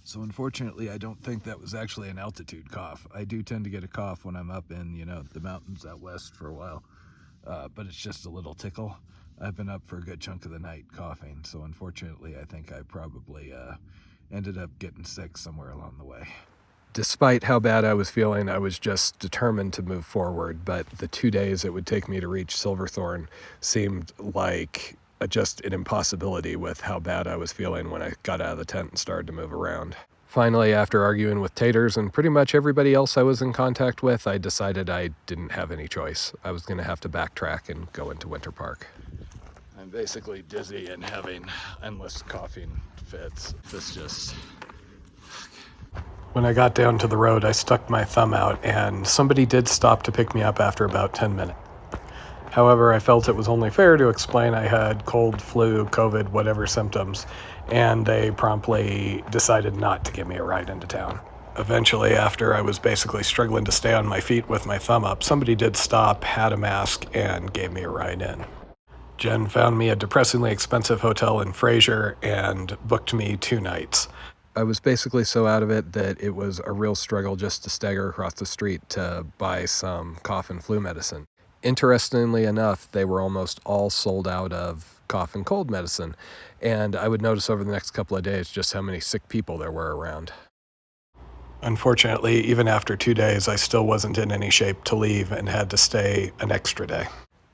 So unfortunately, I don't think that was actually an altitude cough. I do tend to get a cough when I'm up in, the mountains out west for a while, but it's just a little tickle. I've been up for a good chunk of the night coughing, so unfortunately, I think I probably ended up getting sick somewhere along the way. Despite how bad I was feeling, I was just determined to move forward, but the 2 days it would take me to reach Silverthorne seemed like just an impossibility with how bad I was feeling when I got out of the tent and started to move around. Finally, after arguing with Taters and pretty much everybody else I was in contact with, I decided I didn't have any choice. I was going to have to backtrack and go into Winter Park. I'm basically dizzy and having endless coughing fits. When I got down to the road, I stuck my thumb out, and somebody did stop to pick me up after about 10 minutes. However, I felt it was only fair to explain I had cold, flu, COVID, whatever symptoms, and they promptly decided not to give me a ride into town. Eventually, after I was basically struggling to stay on my feet with my thumb up, somebody did stop, had a mask, and gave me a ride in. Jen found me a depressingly expensive hotel in Fraser and booked me 2 nights. I was basically so out of it that it was a real struggle just to stagger across the street to buy some cough and flu medicine. Interestingly enough, they were almost all sold out of cough and cold medicine, and I would notice over the next couple of days just how many sick people there were around. Unfortunately, even after 2 days, I still wasn't in any shape to leave and had to stay an extra day.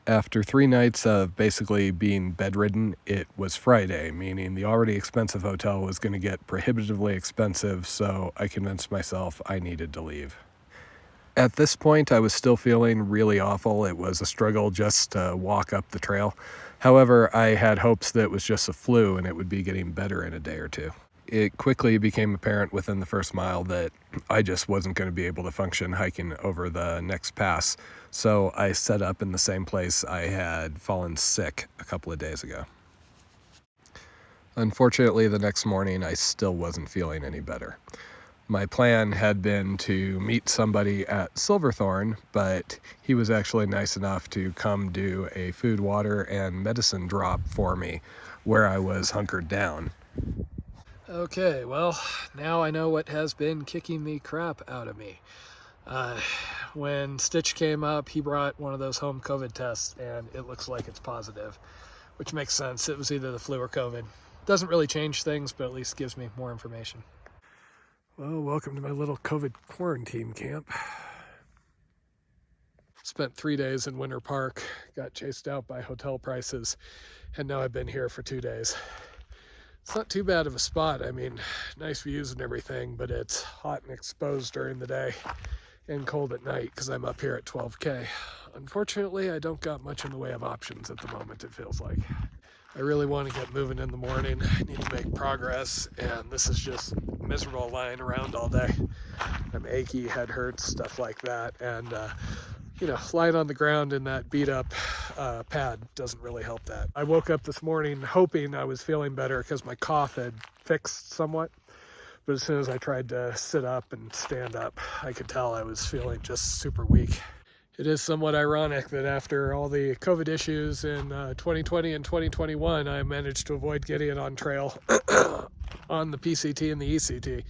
After 3 nights of basically being bedridden, it was Friday, meaning the already expensive hotel was going to get prohibitively expensive, so I convinced myself I needed to leave. At this point, I was still feeling really awful. It was a struggle just to walk up the trail. However, I had hopes that it was just a flu and it would be getting better in a day or two. It quickly became apparent within the first mile that I just wasn't going to be able to function hiking over the next pass, so I set up in the same place I had fallen sick a couple of days ago. Unfortunately, the next morning I still wasn't feeling any better. My plan had been to meet somebody at Silverthorne, but he was actually nice enough to come do a food, water, and medicine drop for me where I was hunkered down. Okay, well, now I know what has been kicking the crap out of me. When Stitch came up, he brought one of those home COVID tests, and it looks like it's positive, which makes sense. It was either the flu or COVID. Doesn't really change things, but at least gives me more information. Well, welcome to my little COVID quarantine camp. Spent 3 days in Winter Park, got chased out by hotel prices, and now I've been here for 2 days. It's not too bad of a spot. I mean, nice views and everything, but it's hot and exposed during the day and cold at night because I'm up here at 12K. Unfortunately, I don't got much in the way of options at the moment, it feels like. I really want to get moving in the morning. I need to make progress, and this is just miserable lying around all day. I'm achy, head hurts, stuff like that, and lying on the ground in that beat up pad doesn't really help that. I woke up this morning hoping I was feeling better because my cough had fixed somewhat, but as soon as I tried to sit up and stand up, I could tell I was feeling just super weak. It is somewhat ironic that after all the COVID issues in 2020 and 2021, I managed to avoid getting it on trail on the PCT and the ECT,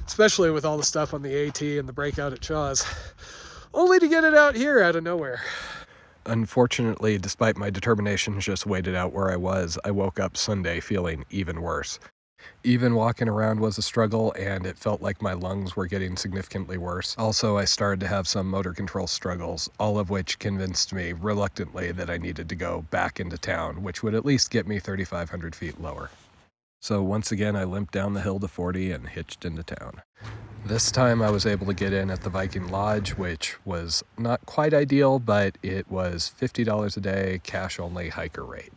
especially with all the stuff on the AT and the breakout at Shaw's, only to get it out here out of nowhere. Unfortunately, despite my determination to just wait it out where I was, I woke up Sunday feeling even worse. Even walking around was a struggle, and it felt like my lungs were getting significantly worse. Also, I started to have some motor control struggles, all of which convinced me reluctantly that I needed to go back into town, which would at least get me 3,500 feet lower. So once again, I limped down the hill to 40 and hitched into town. This time I was able to get in at the Viking Lodge, which was not quite ideal, but it was $50 a day, cash only hiker rate.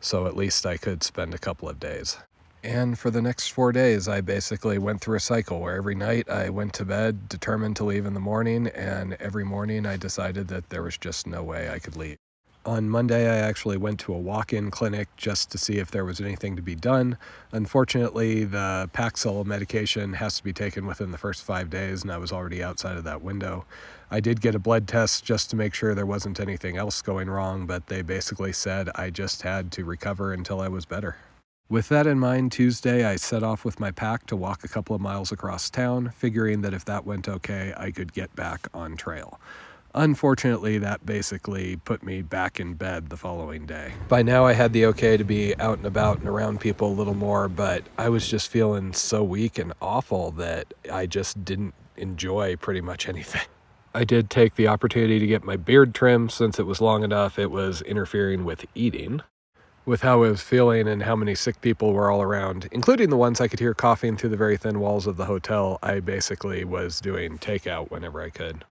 So at least I could spend a couple of days. And for the next 4 days, I basically went through a cycle where every night I went to bed, determined to leave in the morning, and every morning I decided that there was just no way I could leave. On Monday, I actually went to a walk-in clinic just to see if there was anything to be done. Unfortunately, the Paxil medication has to be taken within the first 5 days, and I was already outside of that window. I did get a blood test just to make sure there wasn't anything else going wrong, but they basically said I just had to recover until I was better. With that in mind, Tuesday I set off with my pack to walk a couple of miles across town, figuring that if that went okay, I could get back on trail. Unfortunately, that basically put me back in bed the following day. By now I had the okay to be out and about and around people a little more, but I was just feeling so weak and awful that I just didn't enjoy pretty much anything. I did take the opportunity to get my beard trimmed since it was long enough it was interfering with eating. With how I was feeling and how many sick people were all around, including the ones I could hear coughing through the very thin walls of the hotel, I basically was doing takeout whenever I could.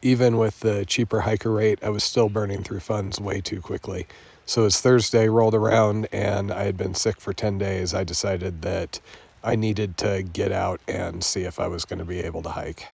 Even with the cheaper hiker rate, I was still burning through funds way too quickly. So as Thursday rolled around and I had been sick for 10 days, I decided that I needed to get out and see if I was going to be able to hike.